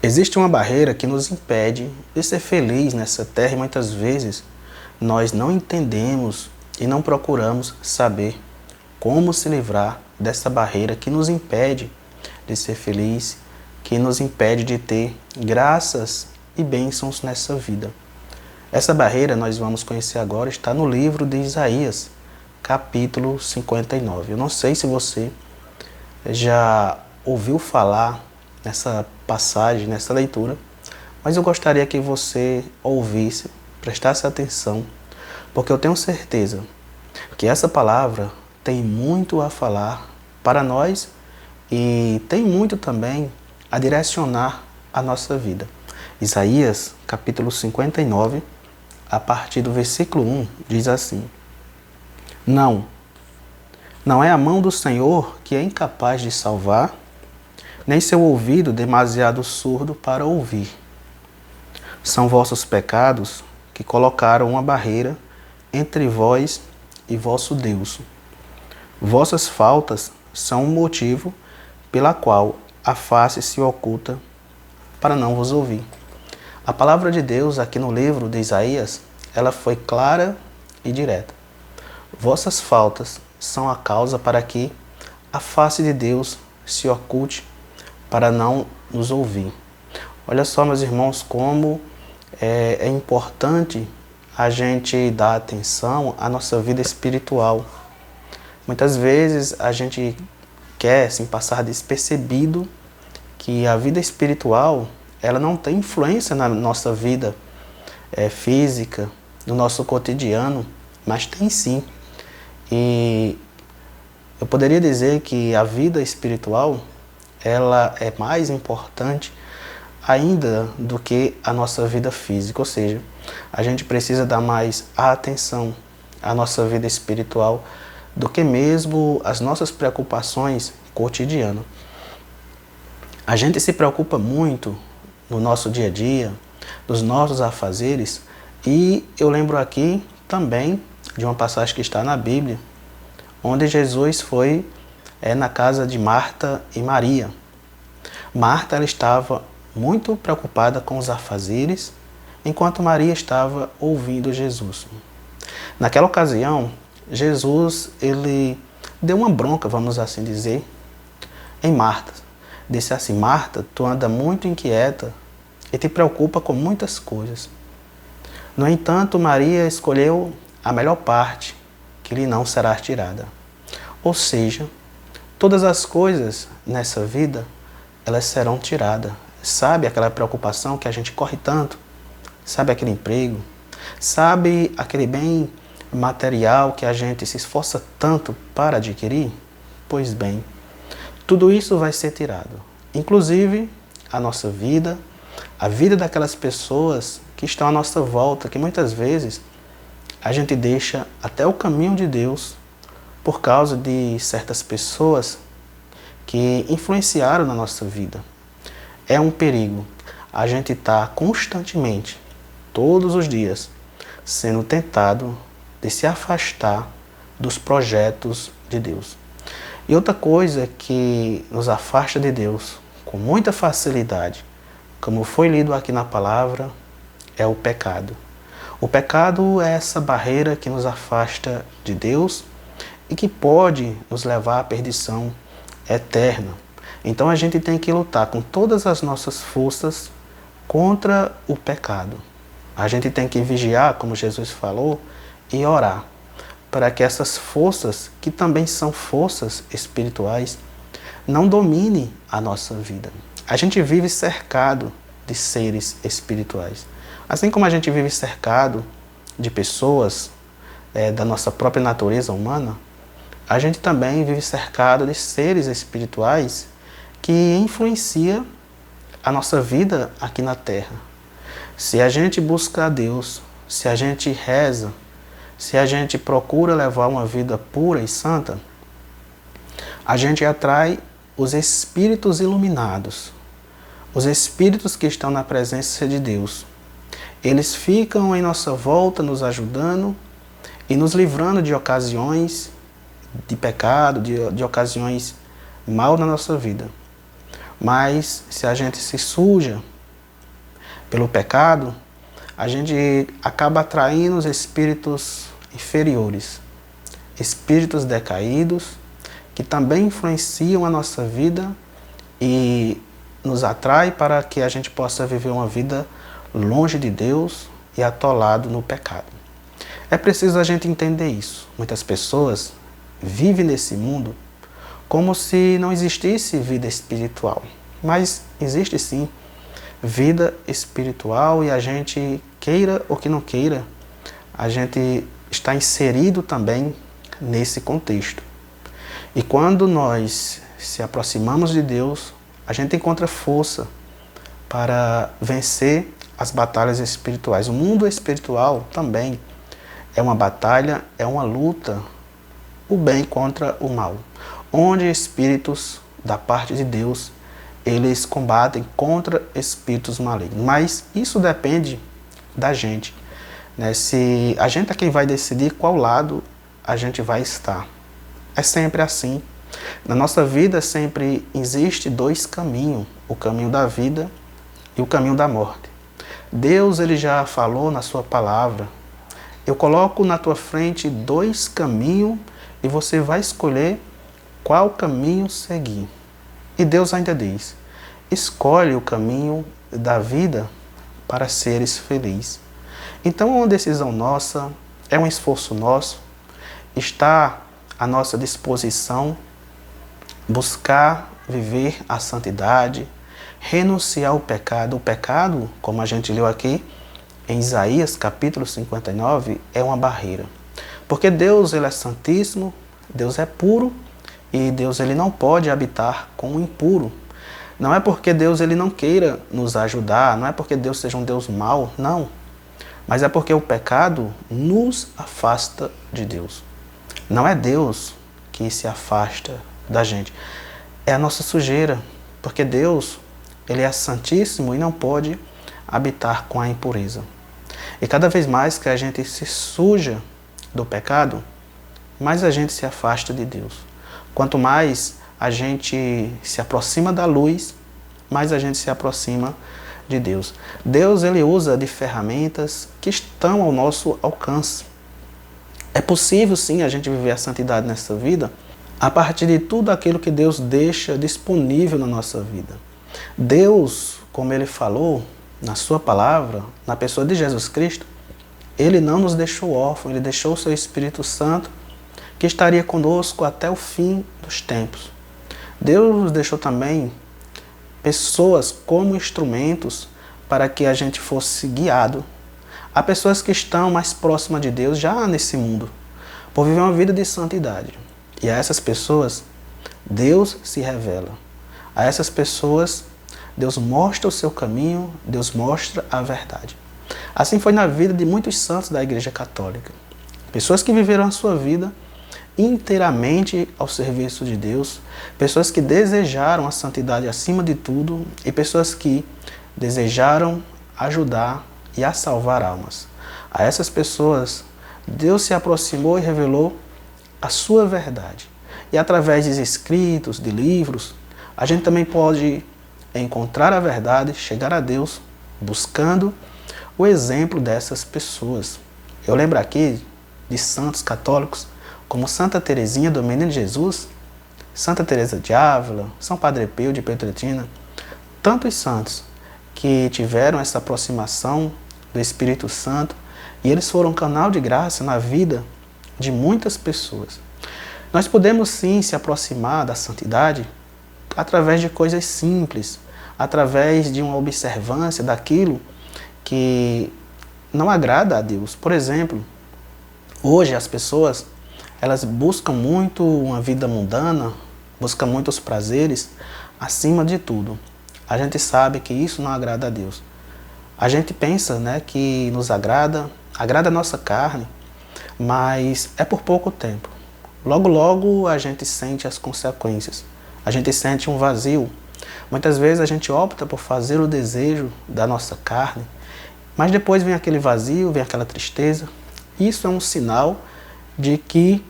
Existe uma barreira que nos impede de ser feliz nessa terra e muitas vezes nós não entendemos e não procuramos saber como se livrar dessa barreira que nos impede de ser feliz, que nos impede de ter graças e bênçãos nessa vida. Essa barreira nós vamos conhecer agora, está no livro de Isaías, capítulo 59. Eu não sei se você já ouviu falar nessa passagem, nessa leitura, mas eu gostaria que você ouvisse, prestasse atenção, porque eu tenho certeza que essa palavra tem muito a falar para nós e tem muito também a direcionar a nossa vida. Isaías, capítulo 59, a partir do versículo 1, diz assim: Não é a mão do Senhor que é incapaz de salvar, nem seu ouvido demasiado surdo para ouvir. São vossos pecados que colocaram uma barreira entre vós e vosso Deus. Vossas faltas são um motivo pela qual a face se oculta para não vos ouvir. A palavra de Deus aqui no livro de Isaías, ela foi clara e direta. Vossas faltas são a causa para que a face de Deus se oculte para não nos ouvir. Olha só, meus irmãos, como é importante a gente dar atenção à nossa vida espiritual. Muitas vezes a gente quer assim, passar despercebido que a vida espiritual ela não tem influência na nossa vida física, no nosso cotidiano, mas tem sim. E eu poderia dizer que a vida espiritual ela é mais importante ainda do que a nossa vida física, ou seja, a gente precisa dar mais atenção à nossa vida espiritual do que mesmo as nossas preocupações cotidianas. A gente se preocupa muito no nosso dia a dia, nos nossos afazeres, e eu lembro aqui também de uma passagem que está na Bíblia, onde Jesus foi na casa de Marta e Maria. Marta ela estava muito preocupada com os afazeres, enquanto Maria estava ouvindo Jesus. Naquela ocasião, Jesus ele deu uma bronca, vamos assim dizer, em Marta. Disse assim: Marta, tu anda muito inquieta e te preocupa com muitas coisas. No entanto, Maria escolheu a melhor parte, que lhe não será tirada. Ou seja, todas as coisas nessa vida, elas serão tiradas. Sabe aquela preocupação que a gente corre tanto? Sabe aquele emprego? Sabe aquele bem material que a gente se esforça tanto para adquirir? Pois bem, tudo isso vai ser tirado. Inclusive a nossa vida, a vida daquelas pessoas que estão à nossa volta, que muitas vezes a gente deixa até o caminho de Deus por causa de certas pessoas que influenciaram na nossa vida. É um perigo a gente estar constantemente, todos os dias, sendo tentado de se afastar dos projetos de Deus. E outra coisa que nos afasta de Deus com muita facilidade, como foi lido aqui na palavra, é o pecado. O pecado é essa barreira que nos afasta de Deus e que pode nos levar à perdição eterna. Então a gente tem que lutar com todas as nossas forças contra o pecado. A gente tem que vigiar, como Jesus falou, e orar para que essas forças, que também são forças espirituais, não dominem a nossa vida. A gente vive cercado de seres espirituais. Assim como a gente vive cercado de pessoas da nossa própria natureza humana, a gente também vive cercado de seres espirituais que influenciam a nossa vida aqui na Terra. Se a gente busca a Deus, se a gente reza, se a gente procura levar uma vida pura e santa, a gente atrai os espíritos iluminados, os espíritos que estão na presença de Deus. Eles ficam em nossa volta nos ajudando e nos livrando de ocasiões de pecado, de ocasiões mal na nossa vida. Mas se a gente se suja, pelo pecado, a gente acaba atraindo os espíritos inferiores, espíritos decaídos, que também influenciam a nossa vida e nos atrai para que a gente possa viver uma vida longe de Deus e atolado no pecado. É preciso a gente entender isso. Muitas pessoas vivem nesse mundo como se não existisse vida espiritual. Mas existe sim vida espiritual e a gente, queira ou que não queira, a gente está inserido também nesse contexto. E quando nós se aproximamos de Deus, a gente encontra força para vencer as batalhas espirituais. O mundo espiritual também é uma batalha, é uma luta, o bem contra o mal, onde espíritos da parte de Deus, eles combatem contra espíritos malignos. Mas isso depende da gente, né? Se a gente é quem vai decidir qual lado a gente vai estar. É sempre assim. Na nossa vida sempre existe dois caminhos, o caminho da vida e o caminho da morte. Deus ele já falou na sua palavra, eu coloco na tua frente dois caminhos e você vai escolher qual caminho seguir. E Deus ainda diz, escolhe o caminho da vida para seres felizes. Então é uma decisão nossa, é um esforço nosso, está à nossa disposição buscar viver a santidade, renunciar ao pecado. O pecado, como a gente leu aqui em Isaías capítulo 59, é uma barreira. Porque Deus ele é santíssimo, Deus é puro e Deus ele não pode habitar com o impuro. Não é porque Deus ele não queira nos ajudar, não é porque Deus seja um Deus mau, não. Mas é porque o pecado nos afasta de Deus. Não é Deus que se afasta da gente, é a nossa sujeira, porque Deus ele é santíssimo e não pode habitar com a impureza. E cada vez mais que a gente se suja do pecado, mais a gente se afasta de Deus. Quanto mais a gente se aproxima da luz, mais a gente se aproxima de Deus. Deus ele usa de ferramentas que estão ao nosso alcance. É possível sim a gente viver a santidade nessa vida a partir de tudo aquilo que Deus deixa disponível na nossa vida. Deus, como ele falou na sua palavra, na pessoa de Jesus Cristo, ele não nos deixou órfãos, ele deixou o seu Espírito Santo que estaria conosco até o fim dos tempos. Deus nos deixou também pessoas como instrumentos para que a gente fosse guiado. Há pessoas que estão mais próximas de Deus já nesse mundo, por viver uma vida de santidade. E a essas pessoas, Deus se revela. A essas pessoas, Deus mostra o seu caminho, Deus mostra a verdade. Assim foi na vida de muitos santos da Igreja Católica. Pessoas que viveram a sua vida inteiramente ao serviço de Deus, pessoas que desejaram a santidade acima de tudo e pessoas que desejaram ajudar e a salvar almas. A essas pessoas, Deus se aproximou e revelou a sua verdade. E através de escritos, de livros, a gente também pode encontrar a verdade, chegar a Deus, buscando o exemplo dessas pessoas. Eu lembro aqui de santos católicos, como Santa Teresinha do Menino Jesus, Santa Teresa de Ávila, São Padre Pio de Pietrelcina, tantos santos que tiveram essa aproximação do Espírito Santo e eles foram um canal de graça na vida de muitas pessoas. Nós podemos sim se aproximar da santidade através de coisas simples, através de uma observância daquilo que não agrada a Deus. Por exemplo, hoje as pessoas elas buscam muito uma vida mundana, buscam muito os prazeres acima de tudo. A gente sabe que isso não agrada a Deus. A gente pensa, né, que nos agrada a nossa carne, mas é por pouco tempo. Logo, logo a gente sente as consequências. A gente sente um vazio. Muitas vezes a gente opta por fazer o desejo da nossa carne, mas depois vem aquele vazio, vem aquela tristeza. Isso é um sinal de que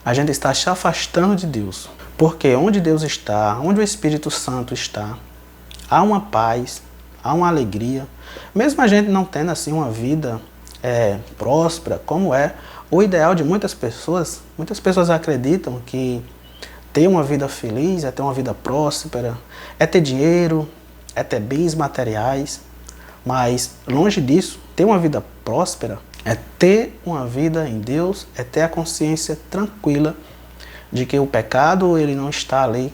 a gente está se afastando de Deus. Porque onde Deus está, onde o Espírito Santo está, há uma paz, há uma alegria. Mesmo a gente não tendo assim uma vida próspera, como é o ideal de muitas pessoas acreditam que ter uma vida feliz é ter uma vida próspera, é ter dinheiro, é ter bens materiais, mas longe disso, ter uma vida próspera é ter uma vida em Deus, é ter a consciência tranquila de que o pecado ele não está ali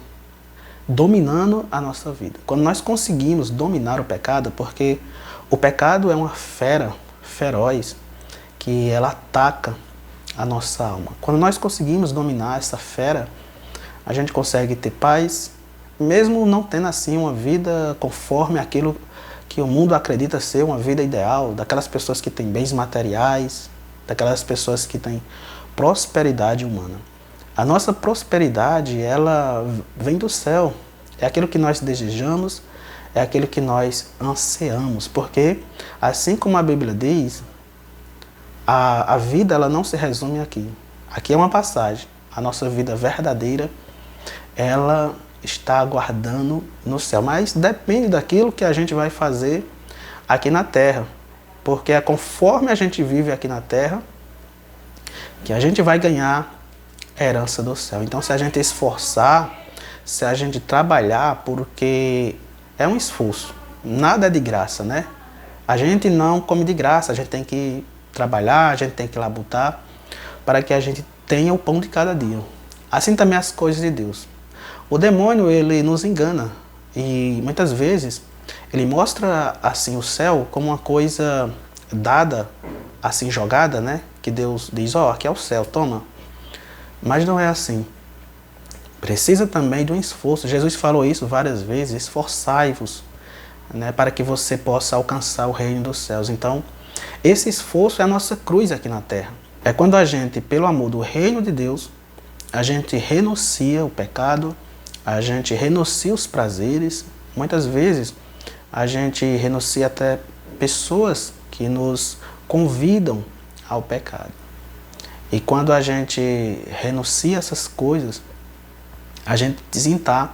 dominando a nossa vida. Quando nós conseguimos dominar o pecado, porque o pecado é uma fera feroz que ela ataca a nossa alma. Quando nós conseguimos dominar essa fera, a gente consegue ter paz, mesmo não tendo assim uma vida conforme aquilo que o mundo acredita ser uma vida ideal, daquelas pessoas que têm bens materiais, daquelas pessoas que têm prosperidade humana. A nossa prosperidade, ela vem do céu. É aquilo que nós desejamos, é aquilo que nós ansiamos. Porque, assim como a Bíblia diz, a vida ela não se resume aqui. Aqui é uma passagem. A nossa vida verdadeira, ela está aguardando no céu. Mas depende daquilo que a gente vai fazer aqui na terra. Porque é conforme a gente vive aqui na terra que a gente vai ganhar a herança do céu. Então, se a gente esforçar, se a gente trabalhar, porque é um esforço, nada é de graça, né? A gente não come de graça, a gente tem que trabalhar, a gente tem que labutar para que a gente tenha o pão de cada dia. Assim também as coisas de Deus. O demônio, ele nos engana e muitas vezes ele mostra assim o céu como uma coisa dada, assim jogada, né? Que Deus diz, ó, aqui é o céu, toma. Mas não é assim. Precisa também de um esforço. Jesus falou isso várias vezes, esforçai-vos, né, para que você possa alcançar o reino dos céus. Então, esse esforço é a nossa cruz aqui na terra. É quando a gente, pelo amor do reino de Deus, a gente renuncia o pecado, a gente renuncia os prazeres. Muitas vezes, a gente renuncia até pessoas que nos convidam ao pecado. E quando a gente renuncia essas coisas, a gente está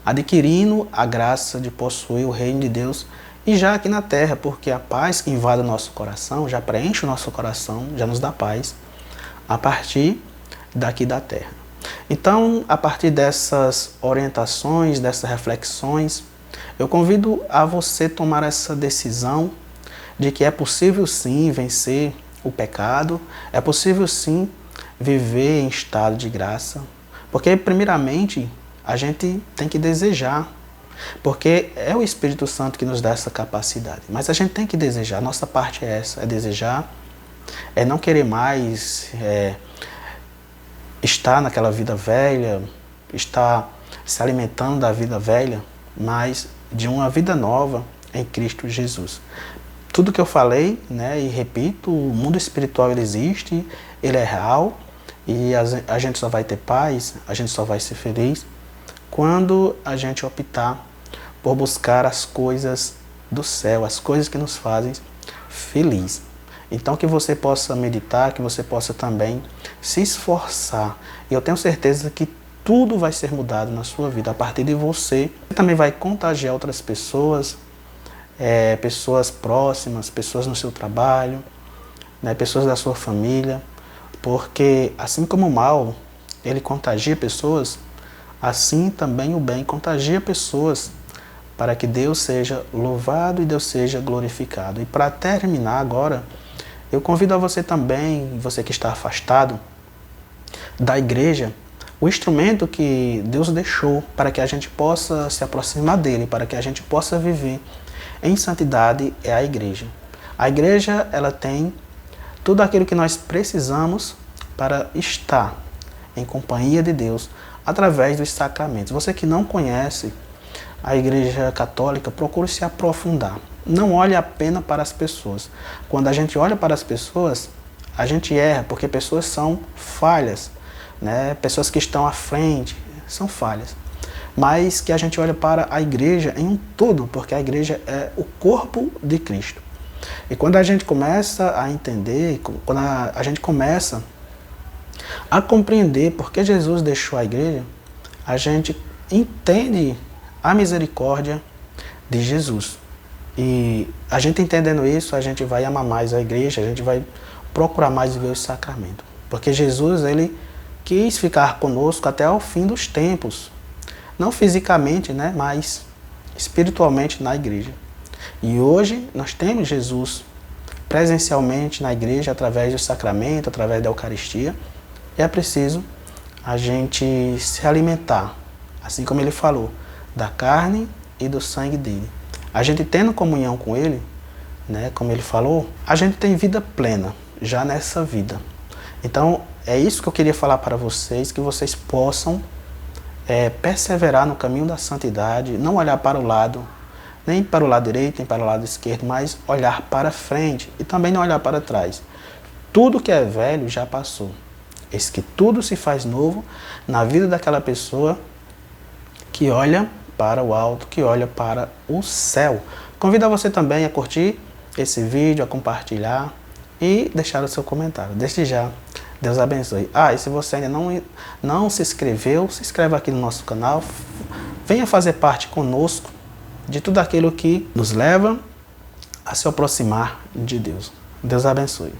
adquirindo a graça de possuir o reino de Deus e já aqui na terra, porque a paz que invade o nosso coração, já preenche o nosso coração, já nos dá paz a partir daqui da terra. Então, a partir dessas orientações, dessas reflexões, eu convido a você tomar essa decisão de que é possível sim vencer o pecado, é possível sim viver em estado de graça, porque primeiramente a gente tem que desejar, porque é o Espírito Santo que nos dá essa capacidade, mas a gente tem que desejar, a nossa parte é essa, é desejar, é não querer mais estar naquela vida velha, estar se alimentando da vida velha, mas de uma vida nova em Cristo Jesus. Tudo que eu falei, né, e repito, o mundo espiritual ele existe, ele é real e a gente só vai ter paz, a gente só vai ser feliz quando a gente optar por buscar as coisas do céu, as coisas que nos fazem feliz. Então que você possa meditar, que você possa também se esforçar. E eu tenho certeza que tudo vai ser mudado na sua vida a partir de você. Você também vai contagiar outras pessoas, pessoas próximas, pessoas no seu trabalho, né, pessoas da sua família, porque assim como o mal, ele contagia pessoas, assim também o bem contagia pessoas, para que Deus seja louvado e Deus seja glorificado. E para terminar agora, eu convido a você também, você que está afastado da igreja, o instrumento que Deus deixou para que a gente possa se aproximar dele, para que a gente possa viver em santidade é a igreja. A igreja, ela tem tudo aquilo que nós precisamos para estar em companhia de Deus através dos sacramentos. Você que não conhece a Igreja Católica, procure se aprofundar. Não olhe apenas para as pessoas. Quando a gente olha para as pessoas, a gente erra, porque pessoas são falhas, né? Pessoas que estão à frente são falhas. Mas que a gente olha para a igreja em um todo, porque a igreja é o corpo de Cristo. E quando a gente começa a entender, quando a gente começa a compreender por que Jesus deixou a igreja, a gente entende a misericórdia de Jesus. E a gente entendendo isso, a gente vai amar mais a igreja, a gente vai procurar mais viver o sacramento. Porque Jesus, ele quis ficar conosco até o fim dos tempos. Não fisicamente, né, mas espiritualmente na igreja. E hoje nós temos Jesus presencialmente na igreja através do sacramento, através da Eucaristia. E é preciso a gente se alimentar, assim como ele falou, da carne e do sangue dele. A gente tendo comunhão com ele, né, como ele falou, a gente tem vida plena já nessa vida. Então é isso que eu queria falar para vocês, que vocês possam perseverar no caminho da santidade, não olhar para o lado, nem para o lado direito, nem para o lado esquerdo, mas olhar para frente e também não olhar para trás. Tudo que é velho já passou. Eis que tudo se faz novo na vida daquela pessoa que olha para o alto, que olha para o céu. Convido você também a curtir esse vídeo, a compartilhar e deixar o seu comentário. Desde já, Deus abençoe. E se você ainda não se inscreveu, se inscreva aqui no nosso canal. Venha fazer parte conosco de tudo aquilo que nos leva a se aproximar de Deus. Deus abençoe.